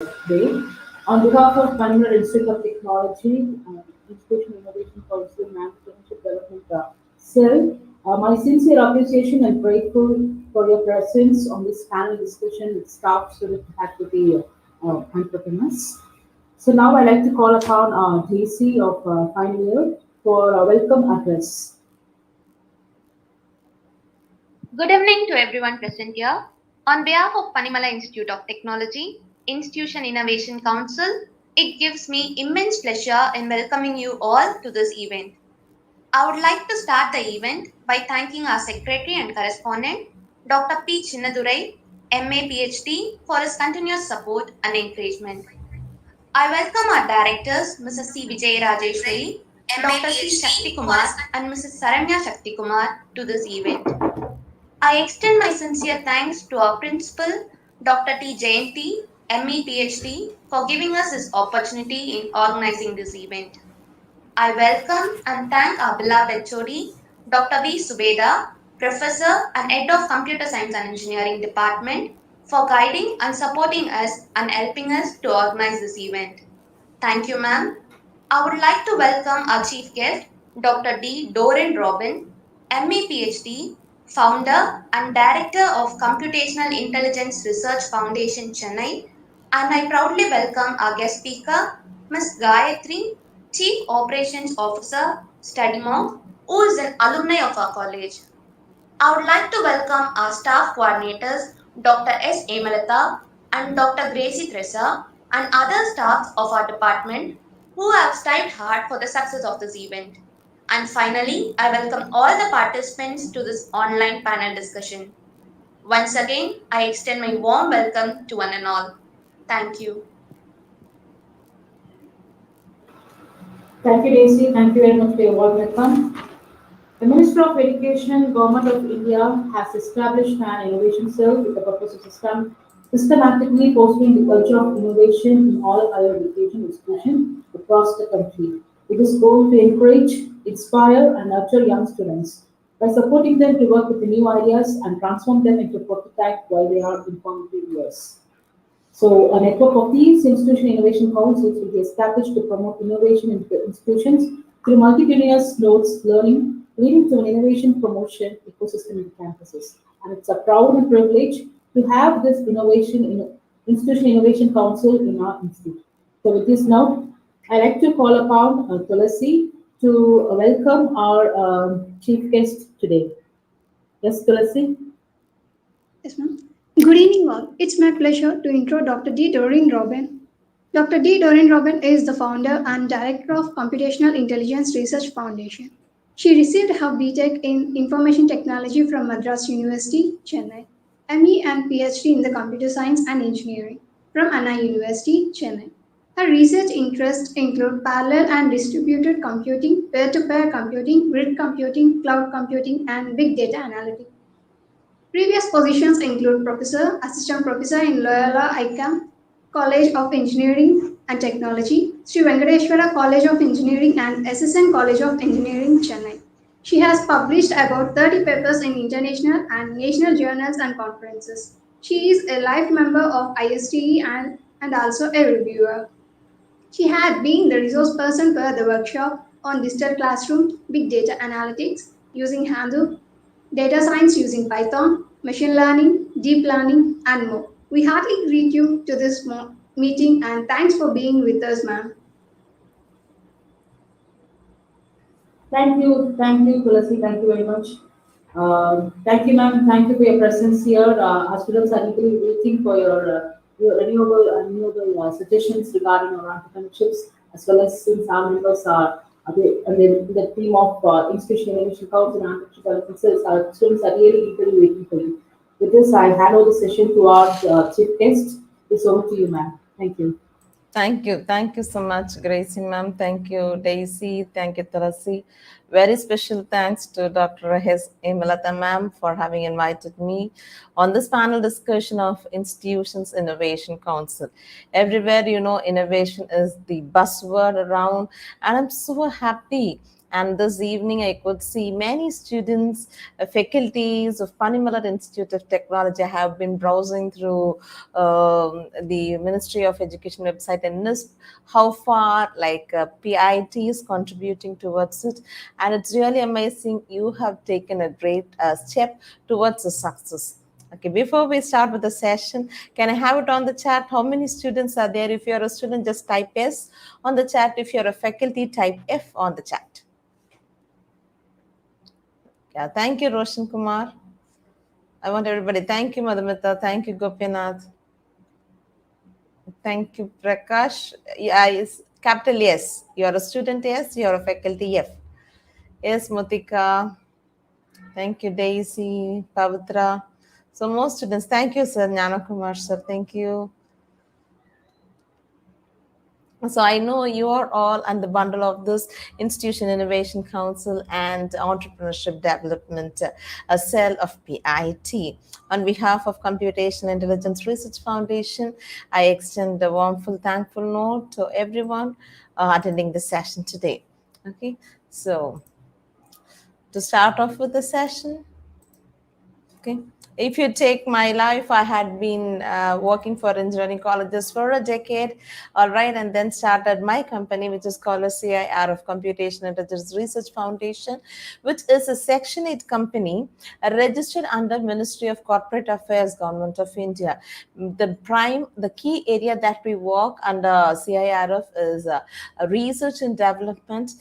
Today. On behalf of Bangalore Institute of Technology, Institution Innovation Council, Management Development Cell, my sincere appreciation and grateful for your presence on this panel discussion with staff, student, faculty, entrepreneurs. So now I'd like to call upon JC of final year for a welcome address. Good evening to everyone present here. On behalf of PANIMALAR Institute of Technology, Institution Innovation Council, it gives me immense pleasure in welcoming you all to this event. I would like to start the event by thanking our secretary and correspondent, Dr. P. Chinnadurai, MA Ph.D., for his continuous support and encouragement. I welcome our directors, Mrs. C. Vijay Rajeshwari, Dr. C. Shakti Kumar, and Mrs. Saranya Shakti Kumar to this event. I extend my sincere thanks to our principal, Dr. T. Jayanti, ME PhD, for giving us this opportunity in organizing this event. I welcome and thank our beloved HOD, Dr. V. Subeda, Professor and Head of Computer Science and Engineering Department, for guiding and supporting us and helping us to organize this event. Thank you, ma'am. I would like to welcome our chief guest, Dr. D. Doreen Robin, ME PhD, founder and director of Computational Intelligence Research Foundation, Chennai, and I proudly welcome our guest speaker, Ms. Gayatri, Chief Operations Officer, StudyMonk, who is an alumni of our college. I would like to welcome our staff coordinators, Dr. S. Emalata and Dr. Gracie Tressa, and other staffs of our department who have strived hard for the success of this event. And finally, I welcome all the participants to this online panel discussion. Once again, I extend my warm welcome to one and all. Thank you. Thank you, Daisy. Thank you very much for your warm welcome. The Ministry of Education, Government of India has established an innovation cell with the purpose of systematically fostering the culture of innovation in all higher education institutions across the country. It is goal to encourage, inspire, and nurture young students by supporting them to work with the new ideas and transform them into prototype while they are in formative years. So, a network of these institutional innovation councils will be established to promote innovation in the institutions through multitudinous nodes learning, leading to an innovation promotion ecosystem in campuses. And it's a proud and privilege to have this institutional innovation council in our institute. So, with this note, I'd like to call upon Tulasi to welcome our chief guest today. Yes, Tulasi. Yes, ma'am. Good evening, all. It's my pleasure to intro Dr. D. Doreen Robin. Dr. D. Doreen Robin is the founder and director of Computational Intelligence Research Foundation. She received her BTech in Information Technology from Madras University, Chennai, ME and PhD in the Computer Science and Engineering from Anna University, Chennai. Her research interests include parallel and distributed computing, peer-to-peer computing, grid computing, cloud computing, and big data analytics. Previous positions include Professor, Assistant Professor in Loyola ICAM College of Engineering and Technology, Sri Venkateshwara College of Engineering and SSN College of Engineering, Chennai. She has published about 30 papers in international and national journals and conferences. She is a life member of ISTE and also a reviewer. She had been the resource person for the workshop on digital classroom, big data analytics using Hadoop, data science using Python, machine learning, deep learning, and more. We heartily greet you to this meeting and thanks for being with us, ma'am. Thank you, Tulasi. Thank you very much. Thank you, ma'am. Thank you for your presence here. Our students are eagerly waiting for your renewable suggestions regarding our entrepreneurships, as well as since our members are the team of Institutional Innovation Council and Entrepreneurship Development Cells, our students are really eagerly waiting for you. With this, I hand over the session to our chief guest. It's over to you, ma'am. Thank you. Thank you. Thank you so much, Gracie ma'am. Thank you, Daisy. Thank you, Tulasi. Very special thanks to Dr. S. Emalata ma'am for having invited me on this panel discussion of Institutions Innovation Council. Everywhere, innovation is the buzzword around, and I'm so happy And this evening, I could see many students, faculties of PANIMALAR Institute of Technology have been browsing through the Ministry of Education website and NISP, how far PIT is contributing towards it. And it's really amazing. You have taken a great step towards the success. Okay, before we start with the session, can I have it on the chat? How many students are there? If you're a student, just type S on the chat. If you're a faculty, type F on the chat. Yeah, thank you, Roshan Kumar. I want everybody. Thank you, Madhumita. Thank you, Gopinath. Thank you, Prakash. Yeah, yes, capital yes. You're a student, yes. You're a faculty, F. Yes, Mutika. Thank you, Daisy, Pavitra. So most students, thank you, sir. Jnana Kumar, sir. Thank you. So I know you are all on the bundle of this Institution Innovation Council and Entrepreneurship Development cell of PIT. On behalf of Computational Intelligence Research Foundation, I extend a warmful, thankful note to everyone attending the session today. Okay, so to start off with the session, okay. If you take my life, I had been working for engineering colleges for a decade, all right, and then started my company, which is called a CIRF, Computational Intelligence Research Foundation, which is a Section 8 company registered under Ministry of Corporate Affairs, Government of India. The key area that we work under CIRF is research and development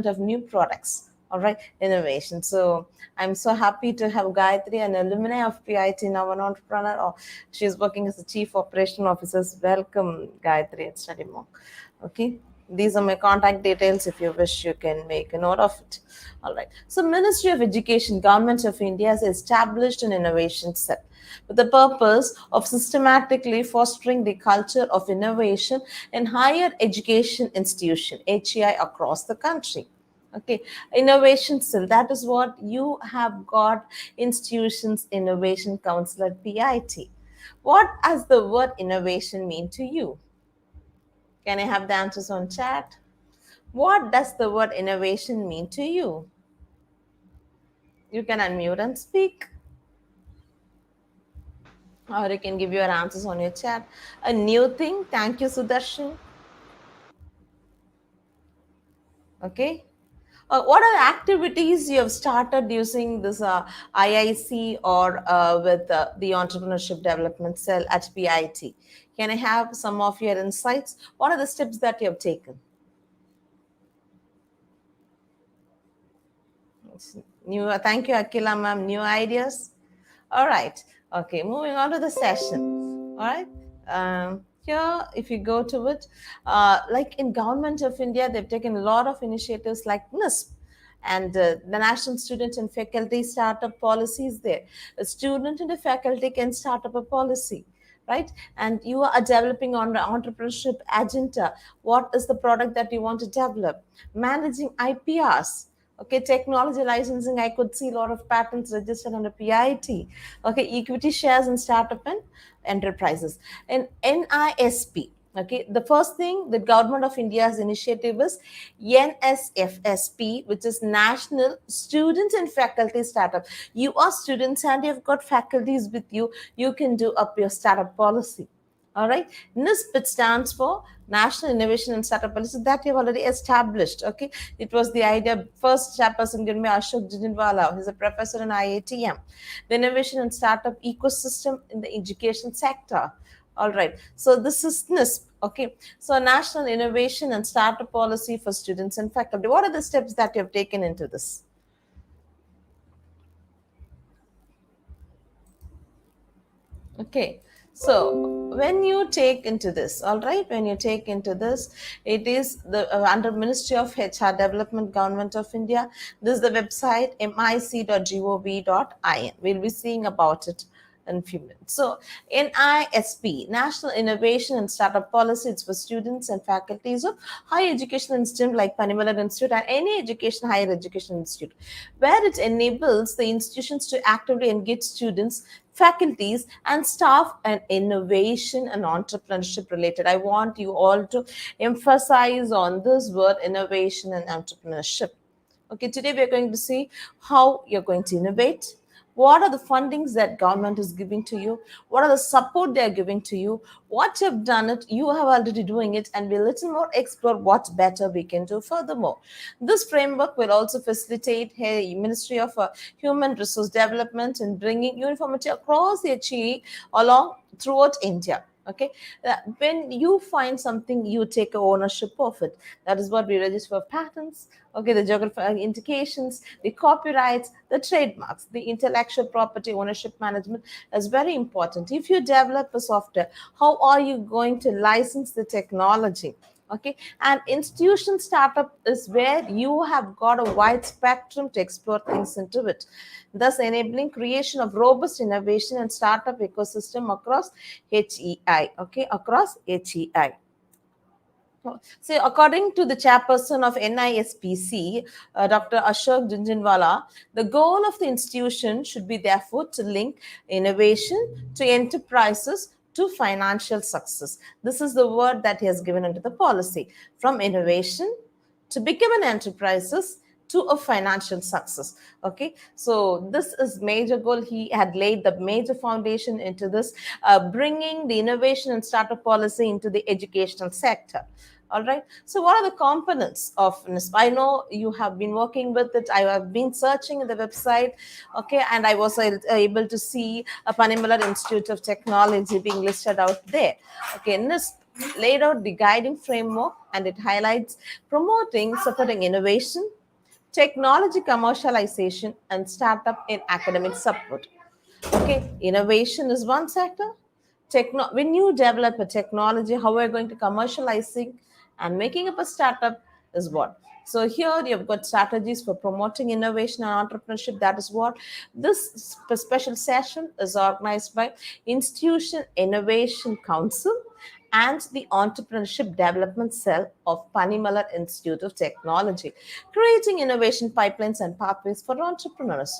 of new products. All right, innovation. So I'm so happy to have Gayatri, an alumni of PIT, now an entrepreneur. Oh, she's working as the Chief Operational Officer. Welcome, Gayatri at Study Monk. Okay, these are my contact details. If you wish, you can make a note of it. All right. So Ministry of Education, Government of India has established an innovation cell with the purpose of systematically fostering the culture of innovation in higher education institution, HEI, across the country. Okay, innovation cell, that is what you have got. Institutions Innovation Council at PIT. What does the word innovation mean to you? Can I have the answers on chat? What does the word innovation mean to you? You can unmute and speak, or you can give your answers on your chat. A new thing. Thank you, Sudarshan. Okay. What are the activities you have started using this IIC or with the Entrepreneurship Development Cell at PIT? Can I have some of your insights? What are the steps that you have taken? Thank you, Akila ma'am. New ideas? All right. Okay, moving on to the session. All right. Here, if you go to it, like in Government of India, they've taken a lot of initiatives like NISP and the National Student and Faculty Startup Policy is there. A student and a faculty can start up a policy, right? And you are developing on the entrepreneurship agenda. What is the product that you want to develop? Managing IPRs. Okay, technology licensing, I could see a lot of patents registered under PIT. Okay, equity shares in startup and enterprises. And NISP, okay, the first thing the Government of India's initiative is NSFSP, which is National Students and Faculty Startup. You are students and you've got faculties with you, you can do up your startup policy. All right, NISP stands for National Innovation and Startup Policy that you have already established. Okay, it was the idea. First chairperson given by Ashok Jindwala. He's a professor in IITM. The innovation and startup ecosystem in the education sector. All right, so this is NISP. Okay, so National Innovation and Startup Policy for students and faculty. What are the steps that you have taken into this? Okay, so when you take into this, all right, when you take into this, it is the under Ministry of HR Development, Government of India. This is the website mic.gov.in. We'll be seeing about it in a few minutes. So NISP, National Innovation and Startup Policy, it's for students and faculties of higher education institute like PANIMALAR Institute and any higher education institute, where it enables the institutions to actively engage students, faculties and staff and innovation and entrepreneurship related. I want you all to emphasize on this word innovation and entrepreneurship. Okay, today we are going to see how you're going to innovate. What are the fundings that government is giving to you? What are the support they are giving to you? What you've done it, you have already doing it, and we'll little more explore what better we can do furthermore. This framework will also facilitate a Ministry of Human Resource Development in bringing uniformity across the HE along throughout India. Okay, when you find something, you take ownership of it. That is what we register for patents. Okay, the geographical indications, the copyrights, the trademarks, the intellectual property ownership management is very important. If you develop a software, how are you going to license the technology? Okay, and institution startup is where you have got a wide spectrum to explore things into it, thus enabling creation of robust innovation and startup ecosystem across HEI. Okay, across HEI. So, according to the chairperson of NISPC, Dr. Ashok Junjunwala, the goal of the institution should be therefore to link innovation to enterprises to financial success. This is the word that he has given under the policy, from innovation to become an enterprises to a financial success. Okay, so this is major goal. He had laid the major foundation into this, bringing the innovation and startup policy into the educational sector. All right, so what are the components of NISP? I know you have been working with it. I have been searching in the website. Okay, and I was able to see a PANIMALAR Institute of Technology being listed out there. Okay, NISP laid out the guiding framework, and it highlights promoting, supporting innovation, technology commercialization, and startup in academic support. Okay, innovation is one sector. When you develop a technology, how are you going to commercializing and making up a startup is what. So here you've got strategies for promoting innovation and entrepreneurship. That is what this special session is organized by Institution Innovation Council and the Entrepreneurship Development Cell of PANIMALAR Institute of Technology, creating innovation pipelines and pathways for entrepreneurs.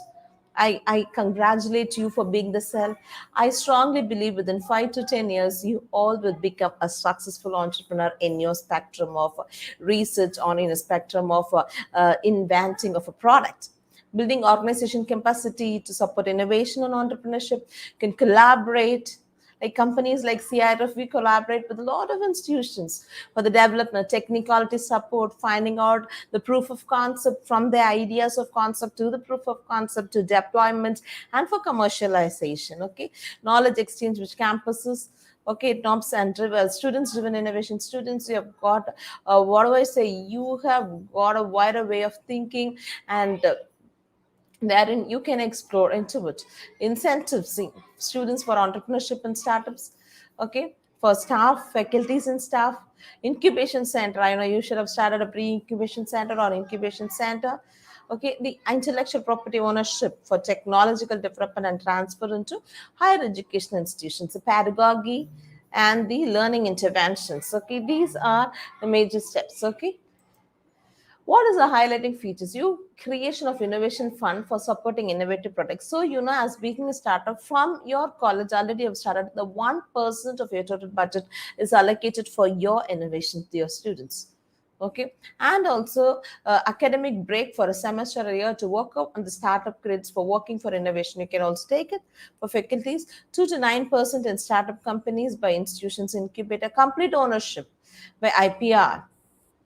I congratulate you for being the cell. I strongly believe within 5 to 10 years, you all will become a successful entrepreneur in your spectrum of research, on in a spectrum of inventing of a product. Building organization capacity to support innovation and entrepreneurship, can collaborate like companies like CIRF, we collaborate with a lot of institutions for the development, technicality support, finding out the proof of concept, from the ideas of concept to the proof of concept to deployment and for commercialization. Okay, knowledge exchange with campuses. Okay, NOPS and students driven innovation. Students, you have got what do I say? You have got a wider way of thinking, and therein you can explore into it. Incentives students for entrepreneurship and startups. Okay, for staff, faculties and staff. Incubation center, I know you should have started a pre-incubation center or incubation center. Okay, the intellectual property ownership for technological development and transfer into higher education institutions, the pedagogy and the learning interventions. Okay, these are the major steps. Okay, what is the highlighting features? You creation of innovation fund for supporting innovative products. So, as being a startup from your college, already have started, the 1% of your total budget is allocated for your innovation to your students. Okay, and also academic break for a semester a year to work up on the startup credits for working for innovation. You can also take it for faculties. 2 to 9% in startup companies by institutions incubator, complete ownership by IPR.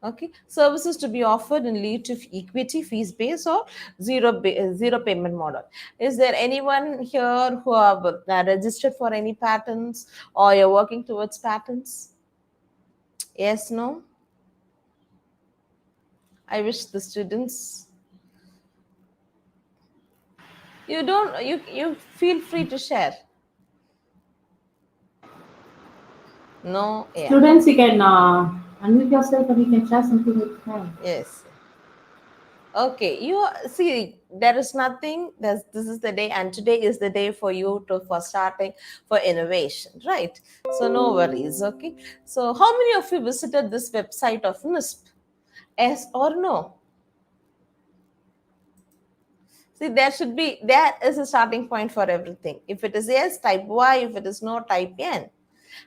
Okay, services to be offered in lead to equity, fees based or zero payment model. Is there anyone here who have registered for any patents or you're working towards patents? Yes, no? I wish the students, you feel free to share. No, yeah. Students, you can unmute yourself and you can share something with them. Yes. Okay, you see, there is nothing. This is the day, and today is the day for you for starting for innovation, right? So no worries. Okay. So how many of you visited this website of NISP? Yes or no? See, there is a starting point for everything. If it is yes, type Y. If it is no, type N.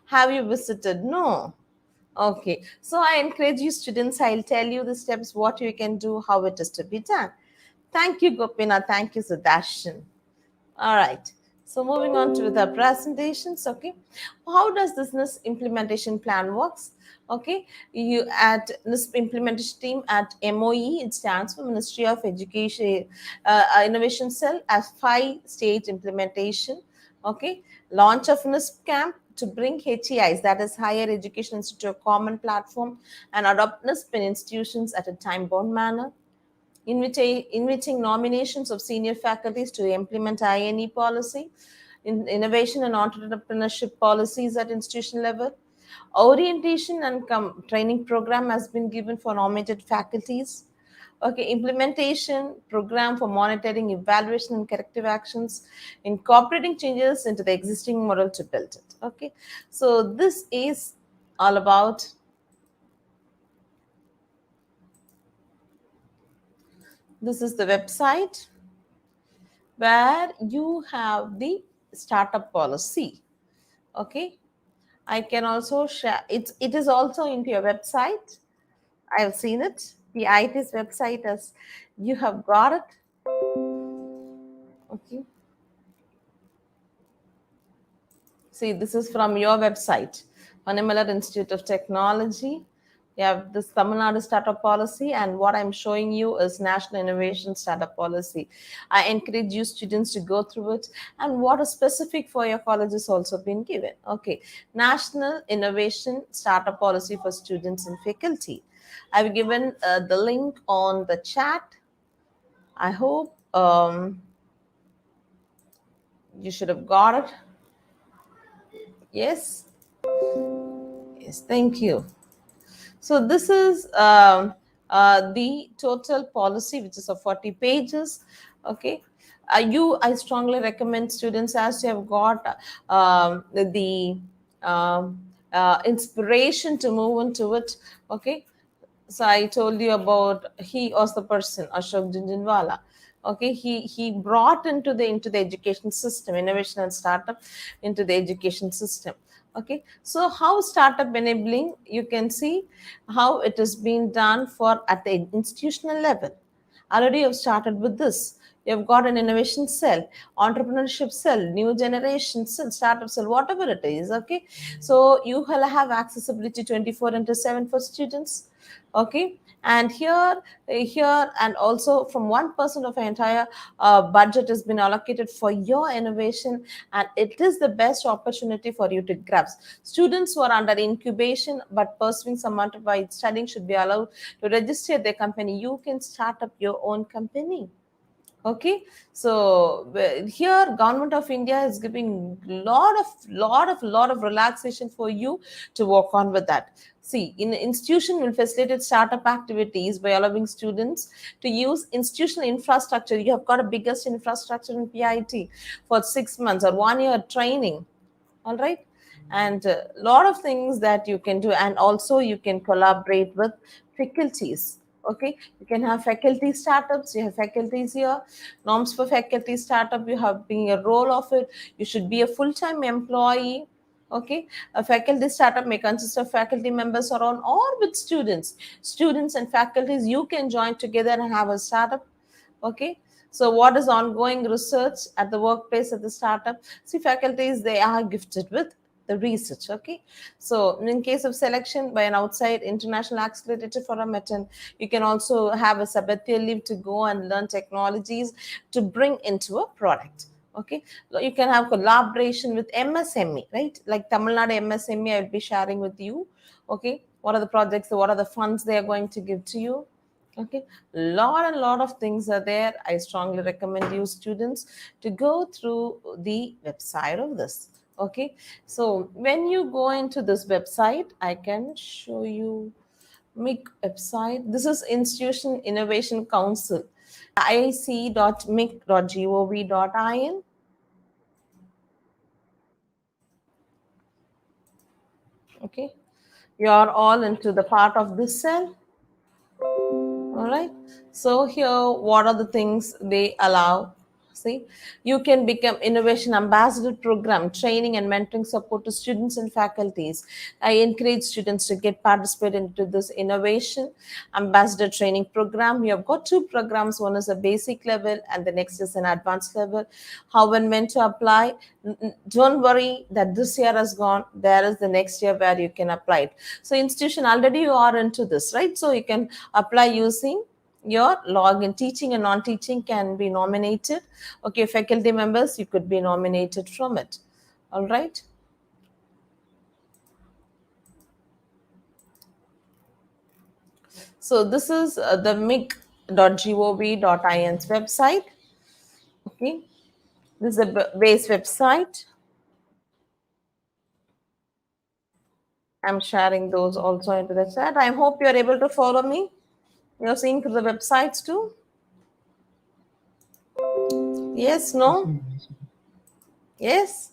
Have you visited? No. Okay. So I encourage you students, I'll tell you the steps, what you can do, how it is to be done. Thank you, Gopina. Thank you, Sudarshan. All right. So moving on to the presentations. Okay. How does this NISP implementation plan works? Okay. You at NISP implementation team at MOE, it stands for Ministry of Education Innovation Cell, as 5-stage implementation. Okay. Launch of NISP camp to bring HEIs, that is Higher Education Institute, a common platform and adopt NISP in institutions at a time-bound manner. Inviting nominations of senior faculties to implement INE policy, innovation and entrepreneurship policies at institution level. Orientation and training program has been given for nominated faculties. Okay, implementation program for monitoring, evaluation, and corrective actions, incorporating changes into the existing model to build it. Okay, so this is all about. This is the website where you have the startup policy. Okay, I can also share it is also into your website. I have seen it, the IT's website, as you have got it. Okay, see, this is from your website, Poonamallee Institute of Technology. You have this Tamil Nadu startup policy, and what I'm showing you is National Innovation Startup Policy. I encourage you students to go through it, and what is specific for your college is also been given. Okay, National Innovation Startup Policy for students and faculty. I've given the link on the chat. I hope you should have got it. Yes. Yes, thank you. So this is the total policy, which is of 40 pages. Okay. I strongly recommend students, as you have got the inspiration to move into it. Okay. So I told you about, he was the person, Ashok Jinjinwala. Okay, he brought into the education system, innovation and startup into the education system. Okay, so how startup enabling, you can see how it is being done for at the institutional level. Already you've started with this. You've got an innovation cell, entrepreneurship cell, new generation cell, startup cell, whatever it is. Okay, so you will have accessibility 24/7 for students. Okay, and here and also from 1% of the entire budget has been allocated for your innovation, and it is the best opportunity for you to grasp. Students who are under incubation but pursuing some amount by studying should be allowed to register their company. You can start up your own company. Okay, so here government of India is giving lot of relaxation for you to work on with that. See, in institution will facilitate startup activities by allowing students to use institutional infrastructure. You have got a biggest infrastructure in PIT for 6 months or 1 year training. All right, and a lot of things that you can do, and also you can collaborate with faculties. Okay, you can have faculty startups, you have faculties here, norms for faculty startup, you have being a role of it, you should be a full-time employee. Okay, a faculty startup may consist of faculty members or on or with students and faculties. You can join together and have a startup. Okay, so what is ongoing research at the workplace at the startup? See, faculties, they are gifted with the research. Okay, so in case of selection by an outside international accelerator for a metin, you can also have a sabbatical leave to go and learn technologies to bring into a product. Okay, so you can have collaboration with MSME, right? Like Tamil Nadu MSME, I will be sharing with you. Okay, what are the projects, what are the funds they are going to give to you? Okay, lot of things are there. I strongly recommend you students to go through the website of this. Okay, so when you go into this website, I can show you MIC website. This is Institution Innovation Council, ic.mic.gov.in. Okay, you are all into the part of this cell. All right, So here, what are the things they allow? See, you can become innovation ambassador program, training and mentoring support to students and faculties. I encourage students to get participate into this innovation ambassador training program. You have got two programs. One is a basic level and the next is an advanced level. How and when to apply? Don't worry that this year has gone. There is the next year where you can apply it. So institution, already you are into this, right? So you can apply using your login. Teaching and non-teaching can be nominated. Okay, faculty members, you could be nominated from it. All right. So this is the mic.gov.in's website. Okay, this is a base website. I'm sharing those also into the chat. I hope you're able to follow me. You're seeing the websites too. Yes, no? Yes?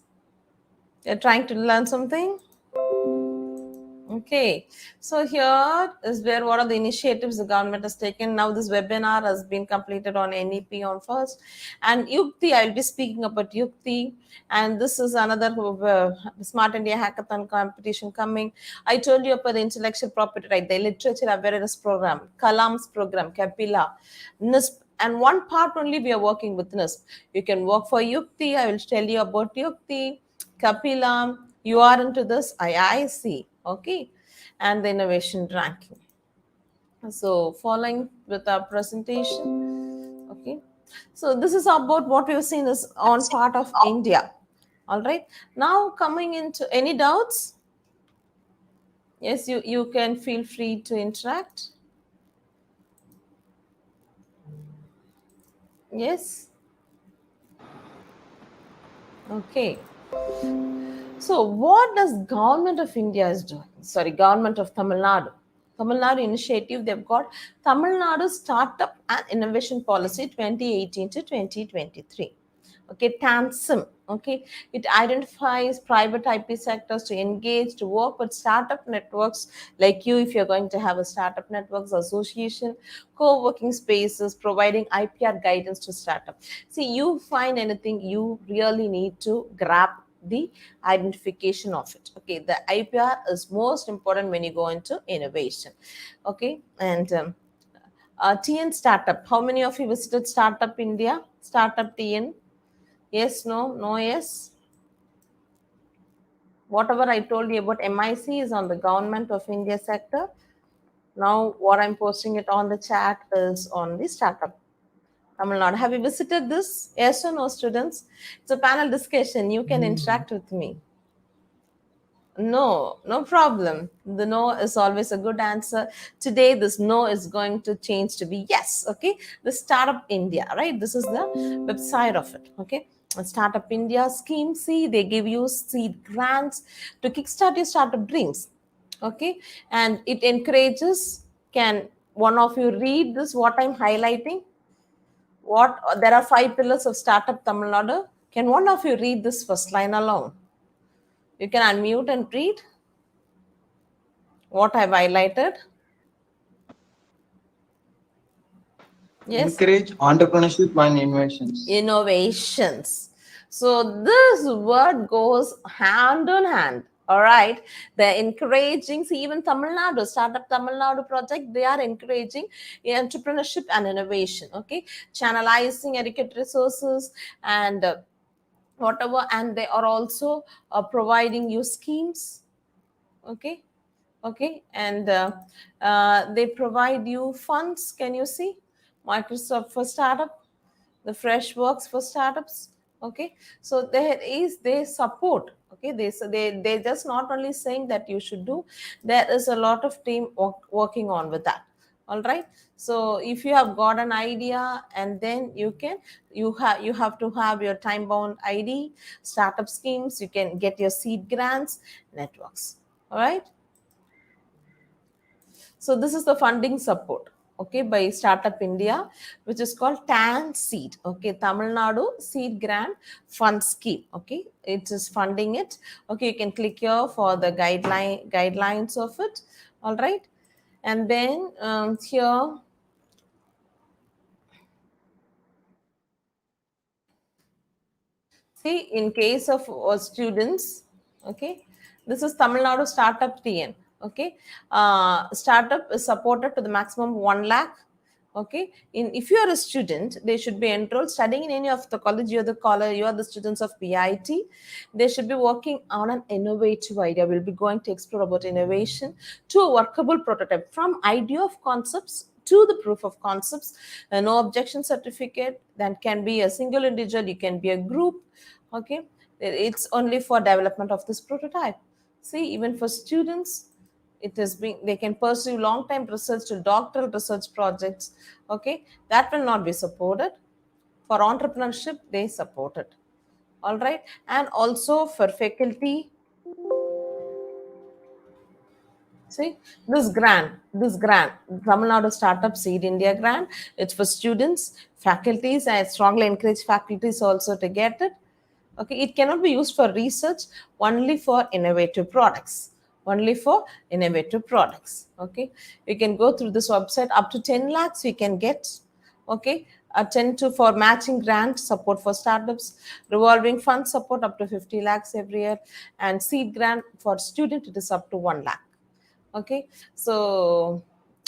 You're trying to learn something? Okay, so here is where what are the initiatives the government has taken. Now this webinar has been completed on NEP on first, and Yukti, I will be speaking about Yukti, and this is another Smart India Hackathon competition coming. I told you about the intellectual property right, the literature awareness program, Kalam's program, Kapila, NISP, and one part only we are working with NISP. You can work for Yukti. I will tell you about Yukti, Kapila. You are into this IIC, okay, and the innovation ranking. So following with our presentation, okay. So this is about what we've seen is on part of India. All right. Now coming into any doubts? Yes, you can feel free to interact. Yes. Okay. So what does government of India is doing? Sorry, government of Tamil Nadu. Tamil Nadu initiative, they've got Tamil Nadu Startup and Innovation Policy 2018 to 2023. Okay, TANSIM. Okay, it identifies private IP sectors to engage, to work with startup networks like you, if you're going to have a startup networks association, co-working spaces, providing IPR guidance to startup. See, you find anything, you really need to grab the identification of it. Okay, the IPR is most important when you go into innovation. Okay, and TN Startup. How many of you visited Startup India? Startup TN? Yes, no, no, yes. Whatever I told you about MIC is on the Government of India sector. Now, what I'm posting it on the chat is on the Startup Tamil Nadu. Have you visited this? Yes or no, students? It's a panel discussion. You can interact with me. No, no problem. The no is always a good answer. Today, this no is going to change to be yes. Okay. The Startup India, right? This is the website of it. Okay. Startup India scheme. See, they give you seed grants to kickstart your startup dreams. Okay. And it encourages. Can one of you read this? What I'm highlighting? What there are 5 pillars of Startup Tamil Nadu. Can one of you read this first line along? You can unmute and read what I've highlighted. Yes. Encourage entrepreneurship and innovations. Innovations. So this word goes hand in hand. All right. They're encouraging, see, even Tamil Nadu, Startup Tamil Nadu project, they are encouraging entrepreneurship and innovation. Okay. Channelizing adequate resources and whatever. And they are also providing you schemes. Okay. Okay, and they provide you funds. Can you see Microsoft for startup, the fresh works for startups? Okay, so there is, they support. Okay, they just not only saying that you should do, there is a lot of team working on with that. All right, so if you have got an idea, and then you have to have your time bound ID, startup schemes, you can get your seed grants, networks. All right. So this is the funding support, okay, by Startup India, which is called TAN Seed, okay, Tamil Nadu Seed Grant Fund Scheme, okay, it is funding it. Okay, you can click here for the guidelines of it. All right, and then here See, in case of students, okay, this is Tamil Nadu Startup TN. Okay, startup is supported to the maximum 1 lakh. Okay, if you are a student, they should be enrolled studying in any of the college. You are the students of PIT. They should be working on an innovative idea. We'll be going to explore about innovation to a workable prototype, from idea of concepts to the proof of concepts. No objection certificate. That can be a single individual, you can be a group. Okay, it's only for development of this prototype. See, even for students, it is being, they can pursue long time research to doctoral research projects. Okay, that will not be supported. For entrepreneurship, they support it. All right, and also for faculty. See, this grant, Tamil Nadu Startup Seed India grant, it's for students, faculties. I strongly encourage faculties also to get it. Okay, it cannot be used for research, only for innovative products. Only for innovative products. Okay, you can go through this website. Up to 10 lakhs we can get. Okay, a 10 to for matching grant support for startups, revolving fund support up to 50 lakhs every year, and seed grant for student it is up to 1 lakh. Okay, so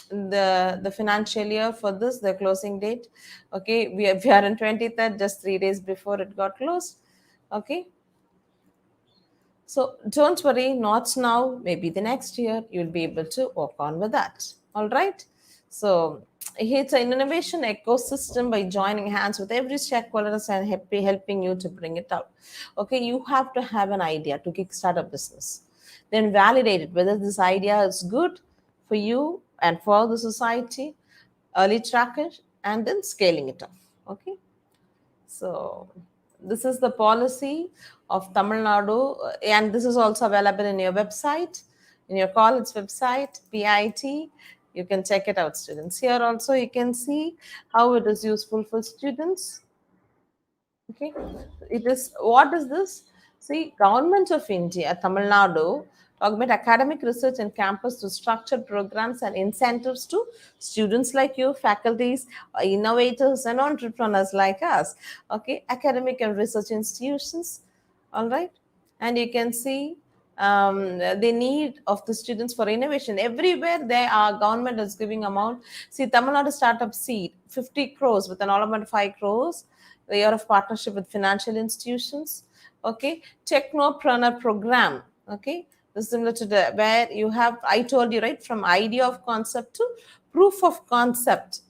the financial year for this, the closing date, okay, we are in 23rd, just 3 days before it got closed. Okay, so don't worry, not now, maybe the next year you'll be able to work on with that. All right, so it's an innovation ecosystem by joining hands with every stakeholder and helping you to bring it out. Okay, you have to have an idea to kickstart a business, then validate it whether this idea is good for you and for the society, early trackage, and then scaling it up. Okay, so this is the policy of Tamil Nadu, and this is also available in your website, in your college website, PIT. You can check it out, students. Here also you can see how it is useful for students. Okay, it is, what is this? See, Government of India, Tamil Nadu, augment academic research and campus to structured programs and incentives to students like you, faculties, innovators, and entrepreneurs like us. Okay, academic and research institutions. All right, and you can see the need of the students for innovation everywhere. They are, government is giving amount. See, Tamil Nadu Startup Seed 50 crores with an allotment of 5 crores, the year of partnership with financial institutions. Okay, technopreneur program. Okay, this is similar to the where you have, I told you, right, from idea of concept to proof of concept,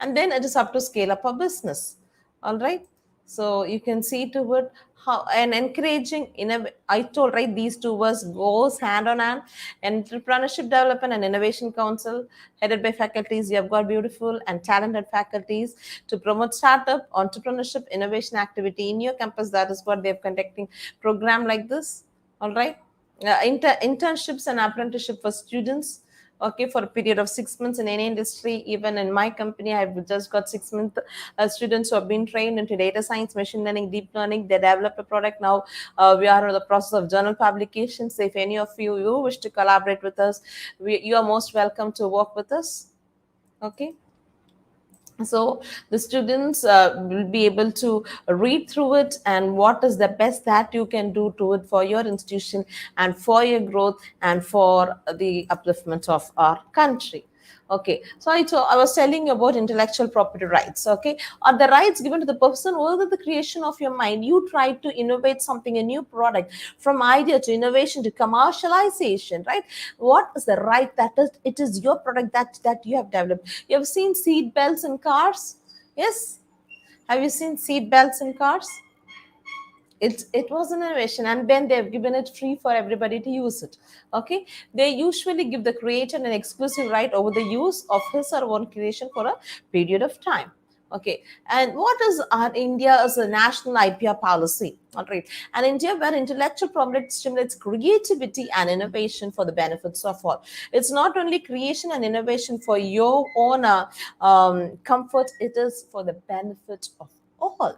and then it is up to scale up a business. All right, so you can see to it how, and encouraging in a, I told, right, these two words goes hand on hand. Entrepreneurship Development and Innovation Council, headed by faculties, you have got beautiful and talented faculties to promote startup, entrepreneurship, innovation activity in your campus. That is what they're conducting program like this. All right, internships and apprenticeship for students. Okay, for a period of 6 months in any industry. Even in my company, I've just got 6 month students who have been trained into data science, machine learning, deep learning. They developed a product. Now we are in the process of journal publications. If any of you wish to collaborate with us, you are most welcome to work with us. Okay, so the students will be able to read through it and what is the best that you can do to it for your institution and for your growth and for the upliftment of our country. Okay, so I was telling you about intellectual property rights. Okay, are the rights given to the person over the creation of your mind. You try to innovate something, a new product, from idea to innovation to commercialization, right? What is the right that is, it is your product that you have developed. You have seen seat belts in cars? Yes, have you seen seat belts in cars? It was an innovation, and then they've given it free for everybody to use it. Okay, they usually give the creator an exclusive right over the use of his or own creation for a period of time. Okay, and what is our India as a national IPR policy? All right, and India where intellectual property stimulates creativity and innovation for the benefits of all. It's not only creation and innovation for your own comfort, it is for the benefit of all.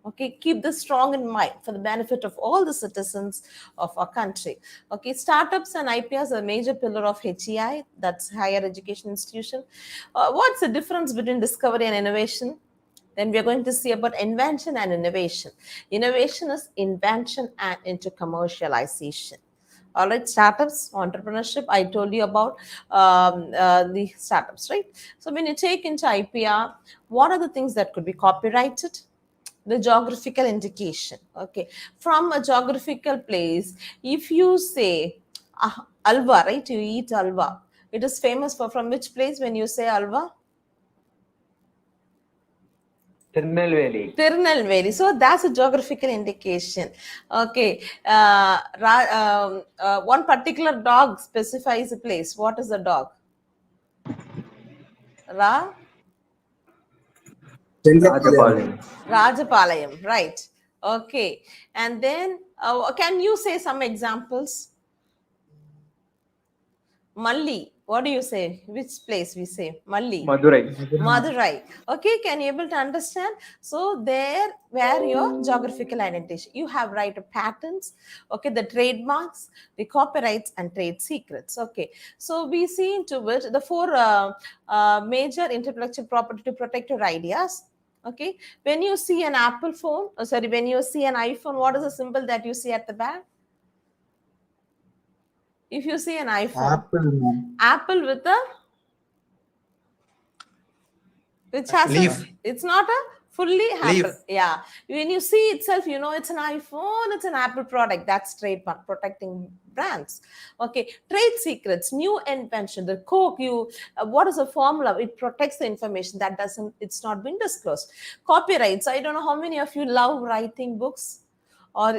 Okay, keep this strong in mind for the benefit of all the citizens of our country. Okay, startups and IPRs are a major pillar of HEI, that's higher education institution. What's the difference between discovery and innovation? Then we are going to see about invention and innovation. Innovation is invention and into commercialization. All right, startups, entrepreneurship. I told you about the startups, right? So when you take into IPR, what are the things that could be copyrighted? The geographical indication. Okay, from a geographical place, if you say alva, right? You eat alva. It is famous for from which place when you say alva? Tirunelveli. So that's a geographical indication. Okay. One particular dog specifies a place. What is the dog? Rajapalayam. Rajapalayam. Right. Okay. And then can you say some examples? Malli. What do you say? Which place we say? Malli. Madurai. Okay, can you able to understand? So there where your geographical identity. You have right of patents, okay, the trademarks, the copyrights and trade secrets. Okay, so we see into it the four major intellectual property to protect your ideas. Okay, when you see an Apple phone, when you see an iPhone, what is the symbol that you see at the back? If you see an iPhone, Apple with a which has Leaf. It's not a fully Leaf. Apple. Yeah, when you see itself, you know it's an iPhone, it's an Apple product. That's trademark protecting brands. Okay, trade secrets, new invention, the Coke. What is the formula? It protects the information that doesn't. It's not been disclosed. Copyrights. I don't know how many of you love writing books, or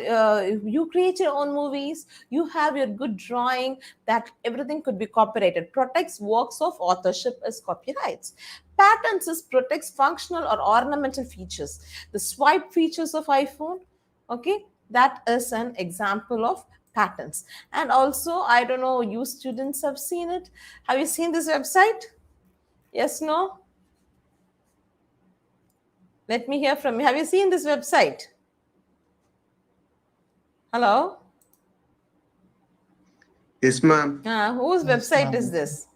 you create your own movies, you have your good drawing, that everything could be copyrighted. Protects works of authorship as copyrights. Patents is protects functional or ornamental features. The swipe features of iPhone, okay, that is an example of patents. And also, I don't know, you students have seen it. Have you seen this website? Yes, no? Let me hear from you. Have you seen this website? Hello? Yes, ma'am. Whose website is this?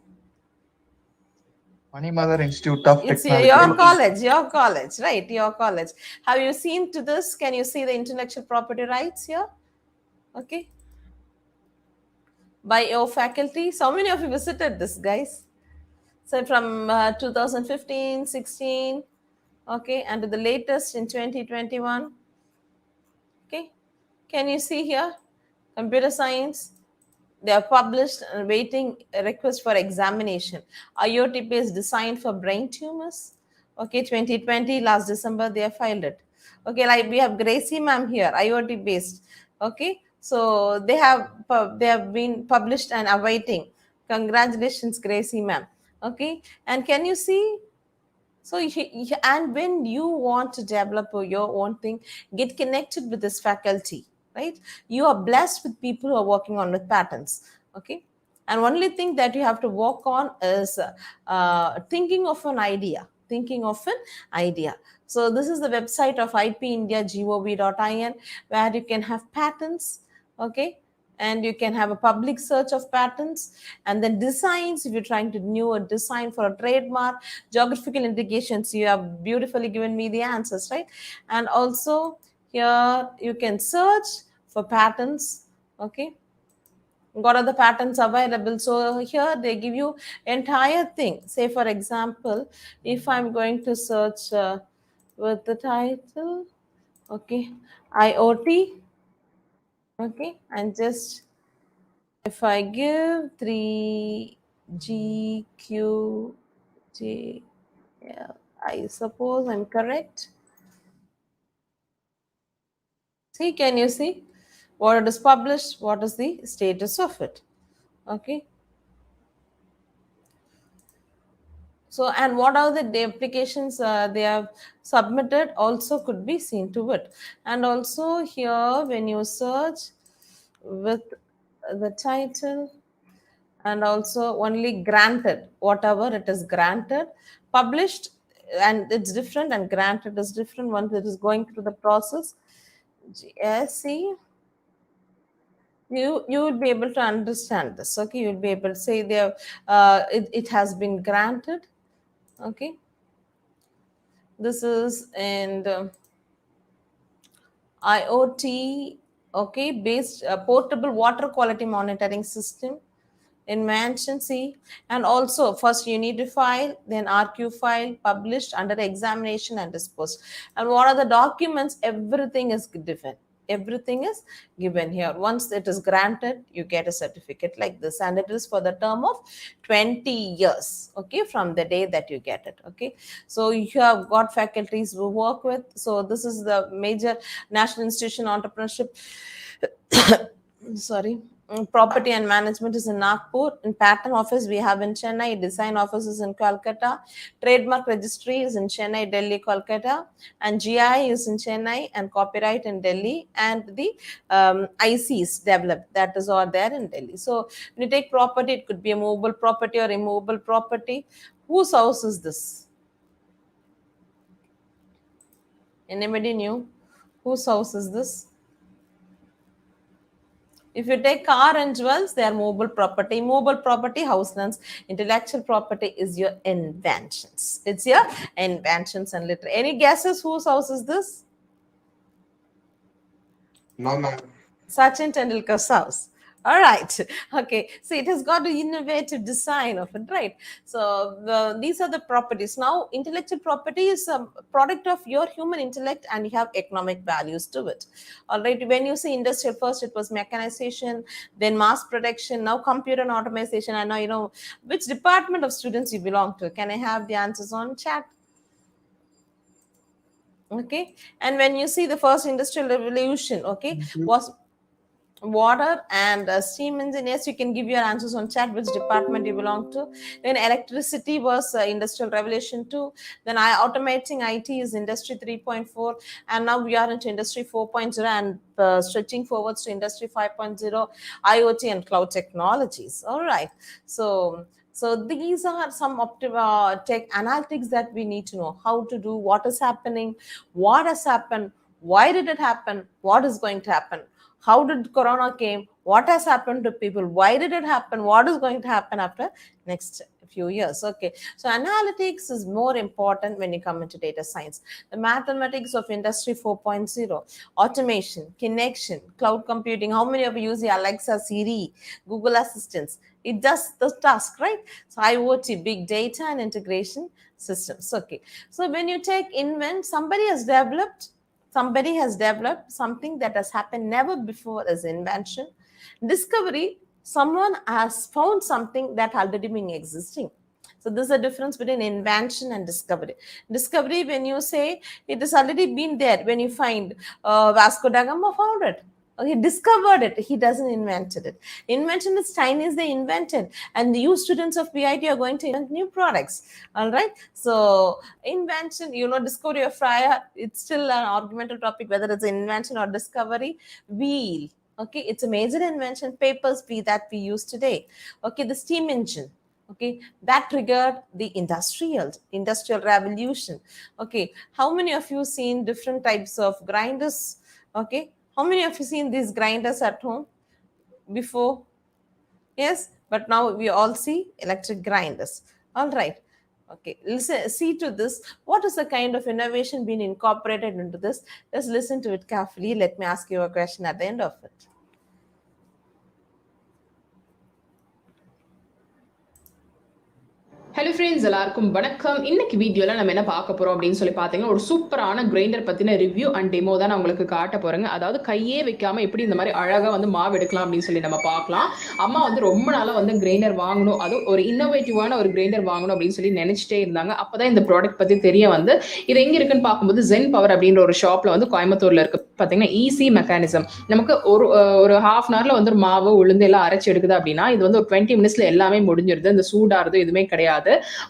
PANIMALAR Institute of It's Technology. your college, right? Your college. Have you seen to this? Can you see the intellectual property rights here? Okay. By your faculty. So many of you visited this, guys. So from 2015, 16, okay, and to the latest in 2021. Okay. Can you see here? Computer science. They are published and waiting a request for examination. IoT based designed for brain tumors. Okay, 2020, last December, they have filed it. Okay, like we have Gracie ma'am here, IoT based. Okay, so they have been published and awaiting. Congratulations, Gracie ma'am. Okay, and can you see? So, and when you want to develop your own thing, get connected with this faculty, right? You are blessed with people who are working on with patterns, okay? And only thing that you have to work on is thinking of an idea, So this is the website of ipindia.gov.in, where you can have patents, okay? And you can have a public search of patents, and then designs. If you're trying to do a design for a trademark, geographical indications, you have beautifully given me the answers, right? And also here you can search for patents. Okay, what are the patents available? So here they give you entire thing. Say for example, if I'm going to search with the title, okay, IoT, okay, and just if I give 3GQJ, I suppose I'm correct. See, can you see what it is published? What is the status of it? Okay. So, and what are the applications they have submitted also could be seen to it. And also here, when you search with the title, and also only granted, whatever it is granted, published, and it's different, and granted is different once it is going through the process. See, you would be able to understand this. Okay, you would be able to say there it has been granted. Okay, This is in IoT, okay, based portable water quality monitoring system. Invention, see, and also first you need to file, then RQ file, published, under examination and disposed. And what are the documents? Everything is given. Everything is given here. Once it is granted, you get a certificate like this, and it is for the term of 20 years, okay, from the day that you get it, okay. So you have got faculties who work with. So this is the major National Institution Entrepreneurship sorry, property and management is in Nagpur. In patent office we have in Chennai. Design office is in Calcutta. Trademark registry is in Chennai, Delhi, Kolkata, and GI is in Chennai, and copyright in Delhi, and the ICs developed, that is all there in Delhi. So when you take property, it could be a movable property or immovable property. Whose house is this? Anybody knew? Whose house is this? If you take car and jewels, they are mobile property. Mobile property, house lands. Intellectual property is your inventions. It's your inventions and literature. Any guesses whose house is this? No, ma'am. Sachin Tendulkar's house. All right. Okay. So it has got the innovative design of it, right? So these are the properties. Now, intellectual property is a product of your human intellect, and you have economic values to it. All right. When you say industrial, first it was mechanization, then mass production, now computer and automation. I know you know which department of students you belong to. Can I have the answers on chat? Okay. And when you see the first industrial revolution, okay, was water and steam engine. Yes, you can give your answers on chat which department you belong to. Then electricity was industrial revolution 2. Then automating IT is industry 3.4, and now we are into industry 4.0 and stretching forwards to industry 5.0, IoT and cloud technologies. All right. So these are some tech analytics that we need to know how to do, what is happening, what has happened, why did it happen, what is going to happen, how did corona came, what has happened to people, why did it happen, what is going to happen after next few years. Okay, so analytics is more important when you come into data science. The mathematics of industry 4.0, automation, connection, cloud computing. How many of you use the Alexa, Siri, Google Assistants? It does the task, right? So IoT, big data and integration systems. Okay, so when you take invent, somebody has developed something that has happened never before as invention. Discovery, someone has found something that already been existing. So this is the difference between invention and discovery. Discovery, when you say it has already been there, when you find Vasco da Gama found it. He discovered it. He doesn't invented it. Invention is Chinese, they invented. And you students of PIT are going to invent new products. All right. So invention, discovery of fire, it's still an argumental topic, whether it's invention or discovery. Wheel. Okay. It's a major invention. Papers that we use today. Okay. The steam engine. Okay. That triggered the industrial revolution. Okay. How many of you seen different types of grinders? Okay. How many of you seen these grinders at home before? Yes, but now we all see electric grinders. All right. Okay, listen, see to this. What is the kind of innovation being incorporated into this? Let's listen to it carefully. Let me ask you a question at the end of it. Hello friends, எல்லாருக்கும் வணக்கம். இன்னைக்கு வீடியோவில் நம்ம என்ன பார்க்க போகிறோம் அப்படின்னு சொல்லி பார்த்தீங்கன்னா, ஒரு சூப்பரான கிரைண்டர் பற்றின ரிவ்யூ அண்ட் டெமோ தான் நான் உங்களுக்கு காட்ட போகிறேங்க. அதாவது கையே வைக்காமல் எப்படி இந்த மாதிரி அழகாக வந்து மாவு எடுக்கலாம் அப்படின்னு சொல்லி நம்ம பார்க்கலாம். அம்மா வந்து ரொம்ப நாளாக வந்து கிரைண்டர் வாங்கணும், அதுவும் ஒரு இன்னோவேட்டிவான ஒரு கிரைண்டர் வாங்கணும் அப்படின்னு சொல்லி நினச்சிட்டே இருந்தாங்க. அப்போ தான் இந்த ப்ராடக்ட் பற்றி தெரிய வந்து இது எங்கே இருக்குன்னு பார்க்கும்போது ஜென் பவர் அப்படின்ற ஒரு ஷாப்பில் வந்து கோயம்புத்தூரில் இருக்குது. பார்த்தீங்கன்னா ஈஸி மெக்கானிசம். நமக்கு ஒரு ஹாஃப் அன் ஹவரில் வந்து ஒரு மாவு உளுந்து எல்லாம் அரைச்சி எடுக்குது அப்படின்னா இது வந்து ஒரு 20 மினிட்ஸில் எல்லாமே முடிஞ்சிருது. இந்த சூடாகிறது எதுவுமே கிடையாது.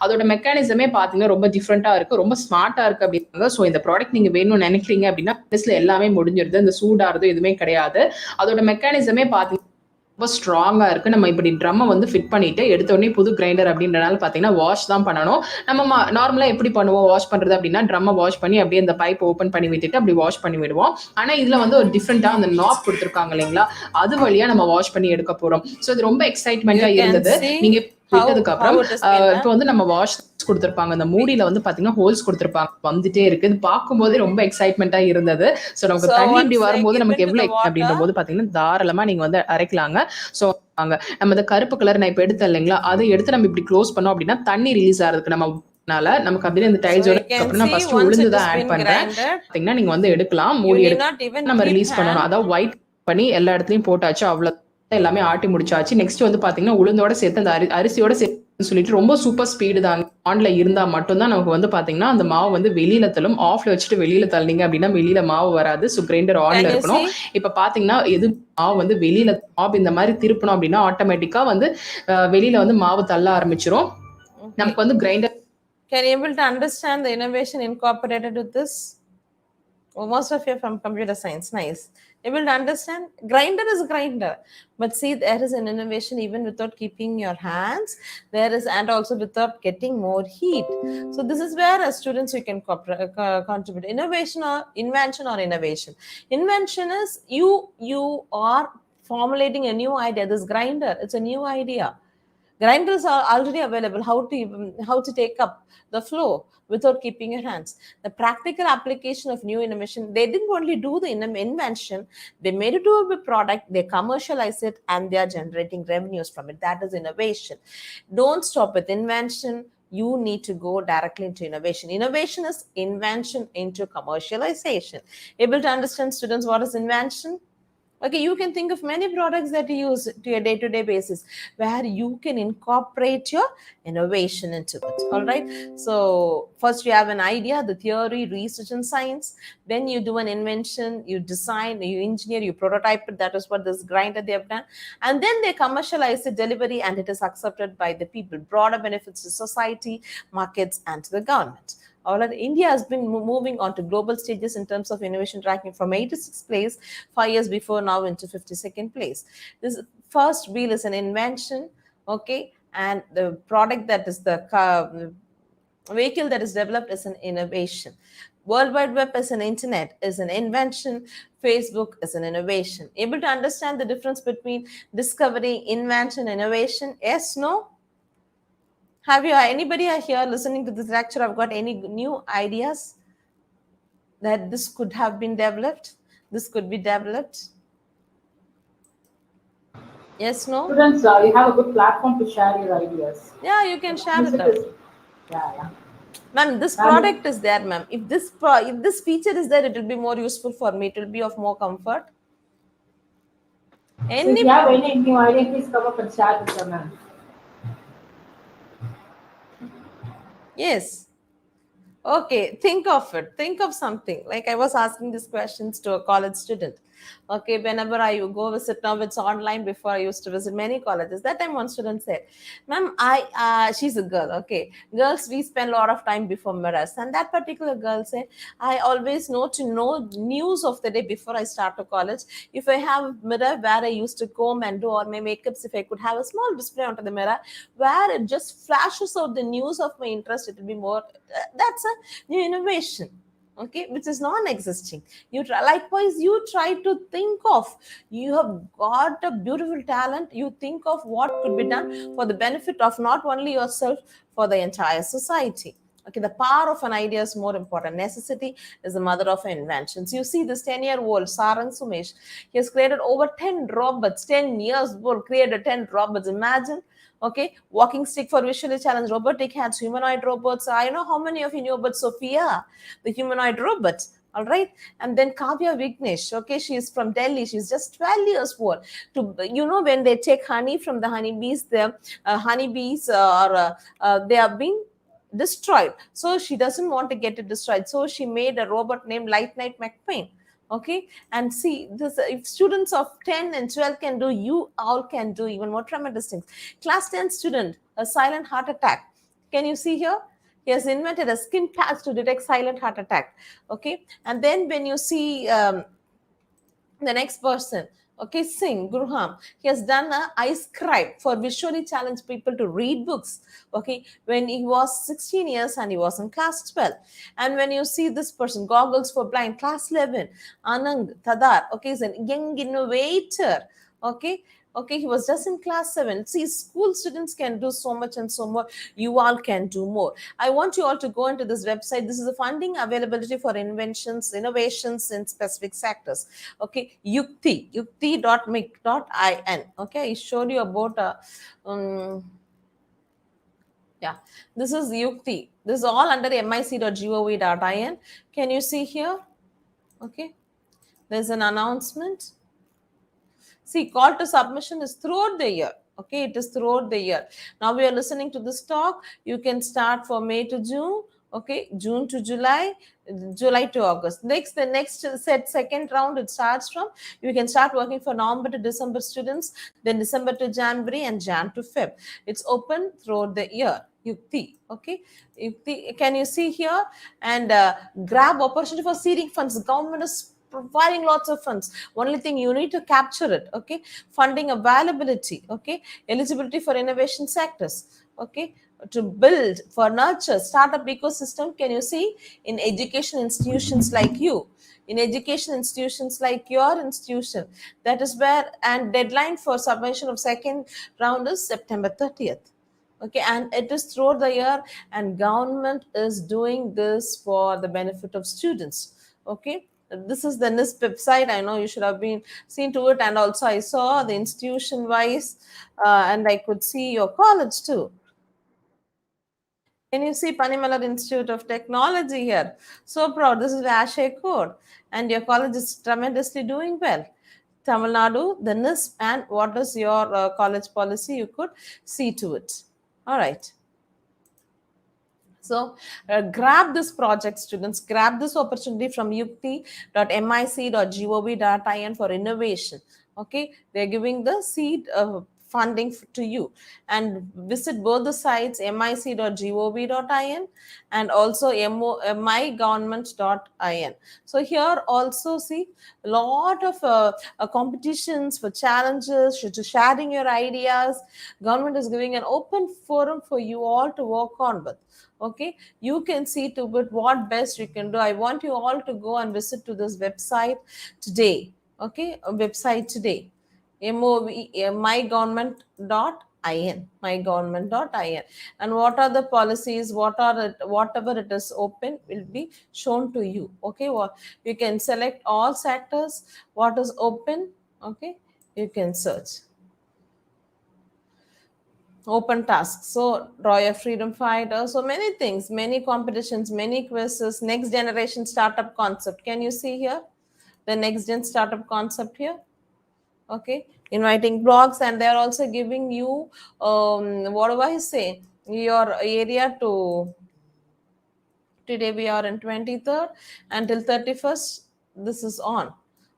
அதோட மெக்கானிசமே பாத்தீங்கன்னா ரொம்ப டிஃப்ரெண்டா இருக்கு, ரொம்ப ஸ்மார்ட்டா இருக்கு அப்படிங்க. சோ இந்த ப்ராடக்ட் நீங்க வேணும்னு நினைக்கிறீங்க அப்படின்னா எல்லாமே முடிஞ்சிருது. இந்த சூடாறது எதுவுமே கிடையாது. அதோட மெக்கானிசமே பாத்தீங்கன்னா ரொம்ப ஸ்ட்ராங்கா இருக்கு. நம்ம இப்படி ட்ரம்மை வந்து ஃபிட் பண்ணிட்டு எடுத்த உடனே புது கிரைண்டர் அப்படின்றனால பாத்தீங்கன்னா வாஷ் தான் பண்ணணும். நம்ம நார்மலா எப்படி பண்ணுவோம் வாஷ் பண்றது அப்படின்னா, ட்ரம்மை வாஷ் பண்ணி அப்படியே அந்த பைப் ஓப்பன் பண்ணி விட்டுட்டு அப்படி வாஷ் பண்ணி விடுவோம். ஆனா இதுல வந்து ஒரு டிஃப்ரெண்டா அந்த நாப் கொடுத்துருக்காங்க இல்லைங்களா, அது வழியா நம்ம வாஷ் பண்ணி எடுக்க போறோம். சோ இது ரொம்ப எக்ஸைட்மெண்டா இருந்தது. நீங்க விட்டதுக்கு how அப்புறம் it is been இப்போ done? வந்து நம்ம வாஷ் கொடுத்திருப்பாங்க. அந்த மூடியில வந்து பாத்தீங்கன்னா ஹோல்ஸ் கொடுத்திருப்பாங்க. வந்துட்டே இருக்கு. இது பார்க்கும்போதே ரொம்ப எக்ஸைட்மெண்டா இருந்தது. சோ நமக்கு So தண்ணி இப்படி once they வரும்போது give நமக்கு into எவ்வளவு the அப்படின்ற water, போது பாத்தீங்கன்னா தாராளமா நீங்க வந்து அரைக்கலாங்க. சோ நம்ம இந்த கருப்பு கலர் நான் இப்ப எடுத்தேன் இல்லைங்களா, அதை எடுத்து நம்ம இப்படி க்ளோஸ் பண்ணோம் அப்படின்னா தண்ணி ரிலீஸ் ஆகிறதுக்கு நமக்கு அப்படியே அந்த so டைல்ஸோட you can அப்புறம் நான் see ஃபர்ஸ்ட் once உளுந்து it தான் has ஆட் been பண்றேன். grinded, பாத்தீங்கன்னா நீங்க வந்து எடுக்கலாம். you மூடி need எடுத்து not even நம்ம keep ரிலீஸ் பண்ணணும். hand. அதாவது ஒயிட் பண்ணி எல்லா இடத்துலயும் போட்டாச்சு. அவ்வளவு எல்லாமே ஆட்டி முடிச்சாச்சு. நெக்ஸ்ட் வந்து பாத்தீங்கன்னா உளுந்தோட சேர்த்து அந்த அரிசியோட சேர்த்து சொல்லிட்டு ரொம்ப சூப்பர் ஸ்பீடு தாங்க. ஆன்ல இருந்தா மட்டும்தான் நமக்கு வந்து பாத்தீங்கன்னா அந்த மாவு வந்து வெளியில தள்ளும். ஆஃப்ல வச்சுட்டு வெளியில தள்ளினீங்க அப்படின்னா வெளியில மாவு வராது. ஸோ கிரைண்டர் Can ஆன்ல you இருக்கணும். see? இப்ப பாத்தீங்கன்னா எது மாவு வந்து வெளியில மாவு இந்த மாதிரி திருப்பணும் அப்படின்னா ஆட்டோமேட்டிக்கா வந்து வெளியில வந்து மாவு தள்ள ஆரம்பிச்சிரும். Okay. நமக்கு வந்து grinder Can you able to understand the innovation incorporated with this? Oh, most of you are from computer science. Nice. Able to understand? Grinder is grinder. But see, there is an innovation even without keeping your hands. There is, and also without getting more heat. So this is where as students you can contribute. Innovation or invention or innovation. Invention is you are formulating a new idea. This grinder, it's a new idea. Grinders are already available. How to take up the flow without keeping your hands. The practical application of new innovation, they didn't only do the invention, they made it to a product, they commercialize it, and they are generating revenues from it. That is innovation. Don't stop with invention. You need to go directly into innovation. Innovation is invention into commercialization. Able to understand, students, what is invention? Okay, you can think of many products that you use to your day-to-day basis where you can incorporate your innovation into it. All right, so first you have an idea, the theory, research and science, then you do an invention, you design, you engineer, you prototype it. That is what this grinder they have done, and then they commercialize the delivery and it is accepted by the people. Broader benefits to society, markets and to the government. All right, India has been moving on to global stages in terms of innovation ranking from 86th place 5 years before, now into 52nd place. This first wheel is an invention, okay, and the product that is the vehicle that is developed is an innovation. World Wide Web is an internet, is an invention. Facebook is an innovation. Able to understand the difference between discovery, invention, innovation? Yes, no? Have you anybody here listening to this lecture have got any new ideas that this could have been developed? This could be developed? Yes, no? Students, you have a good platform to share your ideas. Yeah, you can share it Music out. is, yeah. Ma'am, this product is there, ma'am. If this feature is there, it will be more useful for me. It will be of more comfort. So if you have any new idea, please come up and share with them, ma'am. Yes. Okay, think of it. Think of something. Like I was asking these questions to a college student. Okay, whenever I go visit, now it's online. Before I used to visit many colleges. That time one student said, "Ma'am, she's a girl. Okay, girls, we spend a lot of time before mirrors." And that particular girl said, "I always know news of the day before I start to college. If I have a mirror where I used to comb and do all my makeups, if I could have a small display onto the mirror where it just flashes out the news of my interest, it will be more." That's a new innovation. Okay, which is non-existing. Likewise, you try to think of, you have got a beautiful talent, you think of what could be done for the benefit of not only yourself, for the entire society. Okay, the power of an idea is more important. Necessity is the mother of inventions. You see this 10-year-old Sarang Sumesh, he has created over 10 robots. 10 years old, created 10 robots. Imagine. Okay, walking stick for visually challenged, robotic hands, humanoid robots. I know how many of you know about Sophia, the humanoid robot. All right, and then Kavya Vignesh. Okay, she is from Delhi. She's just 12 years old. When they take honey from the honeybees, the honeybees they have been destroyed. So she doesn't want to get it destroyed. So she made a robot named Light Night McQueen. Okay, and see this, if students of 10 and 12 can do, you all can do even more tremendous things. Class 10 student, a silent heart attack. Can you see here? He has invented a skin patch to detect silent heart attack. Okay, and then when you see the next person, okay, Singh Gurham, he has done a iScribe for visually challenged people to read books. Okay, when he was 16 years and he was in class 12. And when you see this person, Goggles for Blind, class 11, Anang Tadar, okay, is a young innovator. Okay, Okay, he was just in class 7. See, school students can do so much and so more. You all can do more. I want you all to go into this website. This is the funding availability for inventions, innovations in specific sectors. Okay, yukti.mic.in. Okay, I showed you about yeah, this is Yukti. This is all under mic.gov.in. Can you see here? Okay, there's an announcement. See, call to submission is throughout the year. Okay, it is throughout the year. Now we are listening to this talk. You can start for May to June. Okay, June to July, July to August. The next set second round it starts from. You can start working for November to December students, then December to January and Jan to Feb. It's open throughout the year. Yukti, okay, Yukti. Can you see here? And grab opportunity for seeding funds. The government is providing lots of funds. Only thing you need to capture it. Okay, funding availability. Okay, eligibility for innovation sectors. Okay, to build, for nurture startup ecosystem. Can you see in education institutions like you, in education institutions like your institution, that is where, and deadline for submission of second round is September 30th. Okay, and it is throughout the year, and government is doing this for the benefit of students. Okay, this is the NISP website. I know you should have been seen to it, and also I saw the institution wise, and I could see your college too. Can you see PANIMALAR Institute of Technology here? So proud. This is the ASHE code, and your college is tremendously doing well. Tamil Nadu, the NISP, and what is your college policy? You could see to it. All right. So grab this project, students. Grab this opportunity from yukti.mic.gov.in for innovation. Okay, they're giving the seed funding to you, and visit both the sites mic.gov.in and also mygovernment.in. So here also see a lot of competitions for challenges, to sharing your ideas. Government is giving an open forum for you all to work on with. Okay, you can see to it what best you can do. I want you all to go and visit to this website today. Okay, a website today, mygovernment.in, and what are the policies, whatever it is open will be shown to you. Okay, you can select all sectors, what is open. Okay, you can search open tasks. So draw your freedom fighter. So many things, many competitions, many quizzes. Next generation startup concept. Can you see here the next gen startup concept here? Okay, inviting blogs, and they're also giving you what do I say, your area to. Today we are in 23rd until 31st. This is on.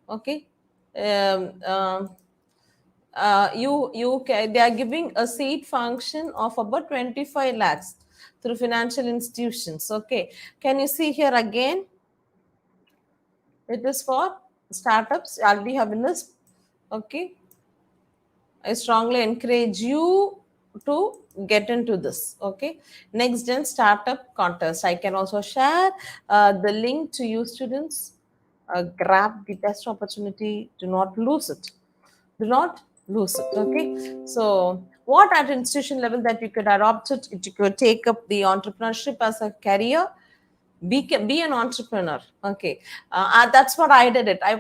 Okay. They are giving a seed function of about 25 lakhs through financial institutions. Okay, can you see here again? It is for startups. Already have in this. Okay, I strongly encourage you to get into this. Okay, next gen startup contest. I can also share the link to you students. Grab the best opportunity. Do not lose it. Do not lose it. Okay, so what at institution level that you could adopt it, you could take up the entrepreneurship as a career. Be an entrepreneur. Okay, that's what I did. I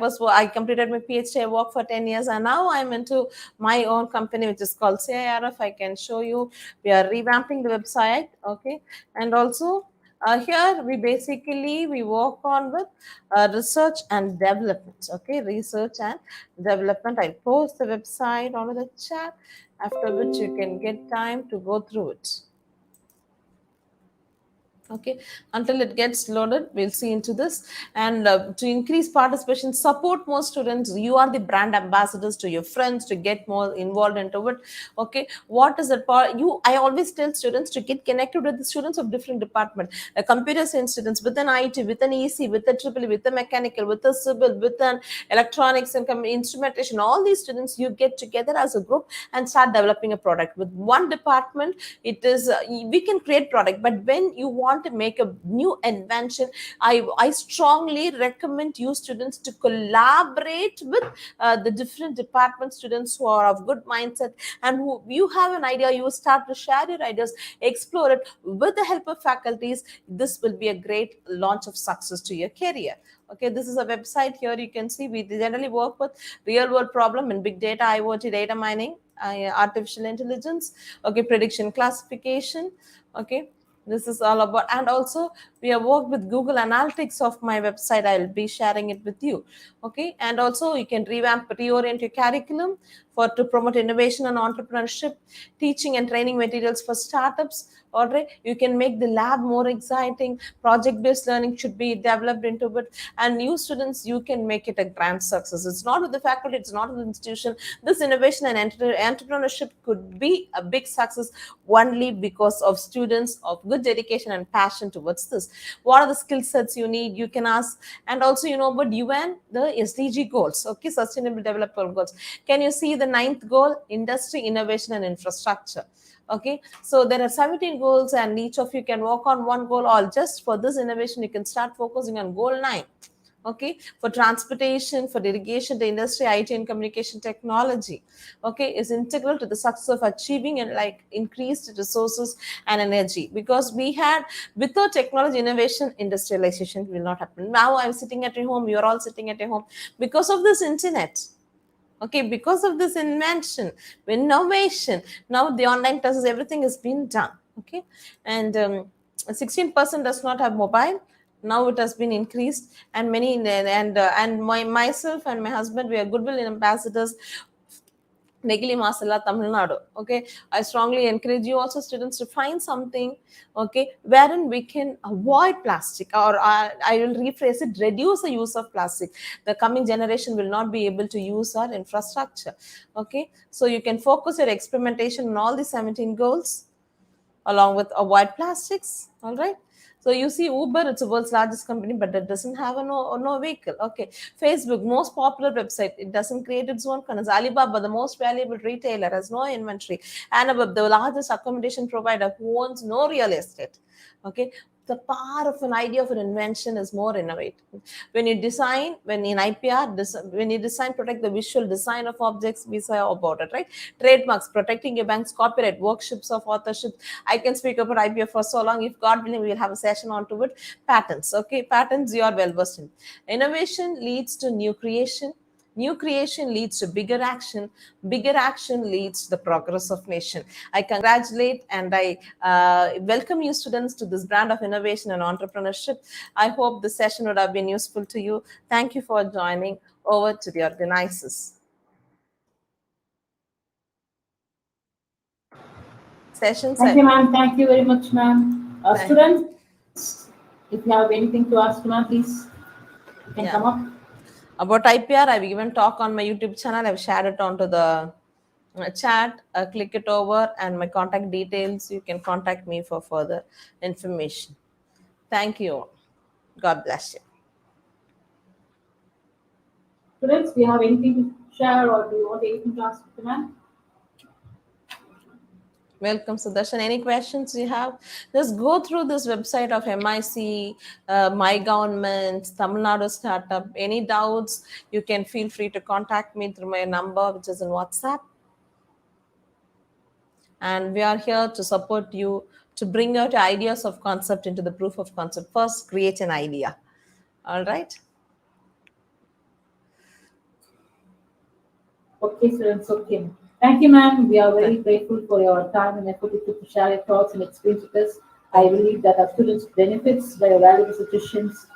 completed my PhD. I worked for 10 years, and now I'm into my own company, which is called CIRF. I can show you. We are revamping the website. Okay, and also here we work on with research and development. Okay, research and development. I'll post the website on the chat, after which you can get time to go through it. Okay, until it gets loaded, we'll see into this. And to increase participation, support more students. You are the brand ambassadors to your friends to get more involved into it. Okay, what is it for you? I always tell students to get connected with the students of different departments, computer science students, with an IT, with an EC, with a triple, with a mechanical, with a civil, with an electronics and instrumentation. All these students, you get together as a group and start developing a product with one department. It is we can create product, but when you want want to make a new invention, I strongly recommend you students to collaborate with the different department students who are of good mindset, and who you have an idea, you start to share your ideas, explore it with the help of faculties. This will be a great launch of success to your career. Okay, this is a website. Here you can see we generally work with real world problem in big data, IoT, data mining, artificial intelligence, okay, prediction classification. Okay, this is all about, and also we have worked with Google Analytics of my website. I'll be sharing it with you. Okay, and also you can reorient your curriculum for to promote innovation and entrepreneurship, teaching and training materials for startups. All right, you can make the lab more exciting. Project based learning should be developed into it, and new students, you can make it a grand success. It's not with the faculty, it's not with the institution. This innovation and entrepreneurship could be a big success only because of students of good dedication and passion towards this. What are the skill sets you need, you can ask. And also, about UN, the SDG goals, okay, sustainable development goals. Can you see the 9th goal? Industry, innovation and infrastructure. Okay, so there are 17 goals, and each of you can work on one goal, or just for this innovation you can start focusing on goal 9. Okay, for transportation, for irrigation, the industry, IT and communication technology, okay, is integral to the success of achieving and like increased resources and energy. Because we had, without technology innovation, industrialization will not happen. Now I'm sitting at your home, you're all sitting at your home because of this internet. Okay, because of this invention, innovation, now the online classes, everything has been done. Okay, and 16% does not have mobile. Now it has been increased, and many, and myself and my husband, we are goodwill ambassadors, Negili Masala, Tamil Nadu. Okay, I strongly encourage you also, students, to find something, okay, wherein we can avoid plastic, or I will rephrase it, reduce the use of plastic. The coming generation will not be able to use our infrastructure. Okay, so you can focus your experimentation on all the 17 goals, along with avoid plastics. All right. So you see, Uber, it's the world's largest company, but it doesn't have no vehicle. Okay. Facebook, most popular website, it doesn't create its own currency. Alibaba, the most valuable retailer, has no inventory. Anabab, the largest accommodation provider, who owns no real estate. Okay. The power of an idea of an invention is more innovative. When you design, when in IPR, when you design, protect the visual design of objects, we say about it, right? Trademarks, protecting your bank's copyright, workshops of authorship. I can speak about IPR for so long. If God willing, we will have a session onto it. Patents, okay? Patents, you are well versed in. Innovation leads to new creation. New creation leads to bigger action. Bigger action leads to the progress of nation. I congratulate and I welcome you students to this brand of innovation and entrepreneurship. I hope this session would have been useful to you. Thank you for joining. Over to the organizers. Sessions. Thank you, ma'am. Thank you very much, ma'am. Students, if you have anything to ask, ma'am, please, you can come up. About IPR, I've given talk on my YouTube channel. I've shared it onto the chat. Click it over, and my contact details. You can contact me for further information. Thank you. God bless you. Students, do you have anything to share, or do you want anything to ask, ma'am? Welcome, Sudarshan. Any questions you have? Just go through this website of MIC, My Government, Tamil Nadu Startup. Any doubts, you can feel free to contact me through my number, which is in WhatsApp. And we are here to support you to bring out ideas of concept into the proof of concept. First, create an idea. All right. Okay, students. Okay. Thank you, ma'am. We are very grateful for your time and effort to share your thoughts and experience with us. I believe that our students benefits by your valuable suggestions.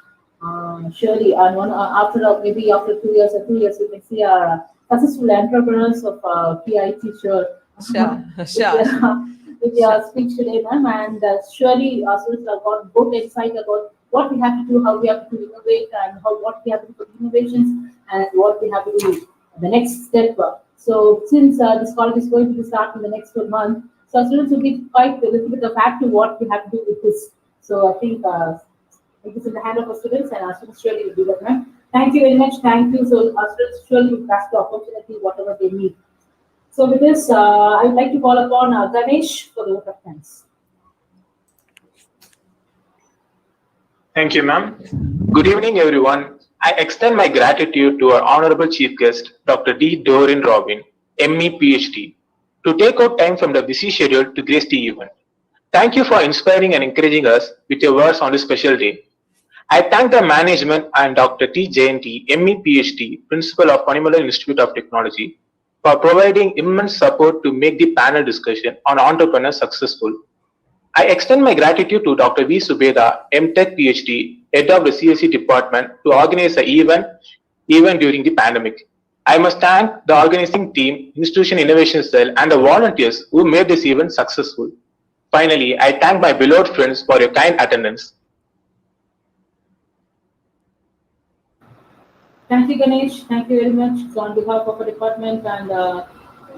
Surely, and maybe after 2 years or 2 years, we can see our successful entrepreneurs of PIT. Sure. With your speech today, ma'am, and surely our students have got good insight about what we have to do, how we have to innovate, and what we have to do for innovations, and what we have to do the next step. So since this college is going to start in the next month, so students will be quite a little bit of active what we have to do with this. So I think it is in the hand of our students, and our students surely will do that, ma'am. Thank you very much. Thank you. So our students surely will grasp the opportunity, whatever they need. So with this, I would like to call upon Ganesh for the vote of thanks. Thank you, ma'am. Good evening, everyone. I extend my gratitude to our honorable chief guest, Dr. Doreen Robin, ME Ph.D., to take out time from the busy schedule to grace the event. Thank you for inspiring and encouraging us with your words on this special day. I thank the management and Dr. T. Jayanti, ME Ph.D., Principal of PANIMALAR Institute of Technology, for providing immense support to make the panel discussion on entrepreneurs successful. I extend my gratitude to Dr. V. Subeda, MTech PhD, Head of the CSE Department, to organize the event even during the pandemic. I must thank the organizing team, Institution Innovation Cell, and the volunteers who made this event successful. Finally, I thank my beloved friends for your kind attendance. Thank you, Ganesh. Thank you very much. So on behalf of our department and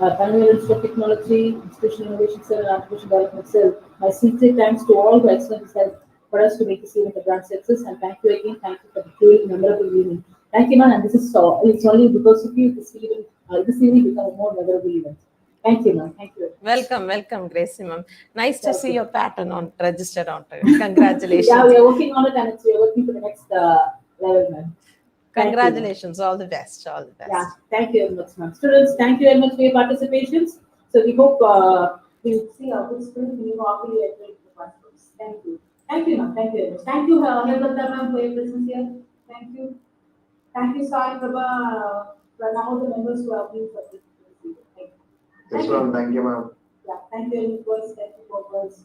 Bangalore Institute of Technology, Institution Innovation Cell, and Artificial Development Cell, my sincere thanks to all who extended this help for us to make this event a grand success. And thank you again. Thank you for the truly memorable evening. Thank you, man. And this is it's only because of you this evening become a more memorable event. Thank you, ma'am. Thank you. Welcome, Gracie, ma'am. Nice to see your pattern on registered on time. Congratulations. Yeah, we are working on it, and we are working for the next level, ma'am. Congratulations, all the best, Yeah, thank you very much, ma'am. Students, thank you very much for your participation. So we hope we will see our good students in your happily entering the classrooms. Thank you. Thank you, ma'am. Thank you very much. Thank you, Nirmala ma'am, for your presence here. Thank you. Thank you, Sai Prabha, and all the members who have been for this. Thank you. Yes, ma'am. Thank you, ma'am. Yeah, thank you, boys. Thank you, boys.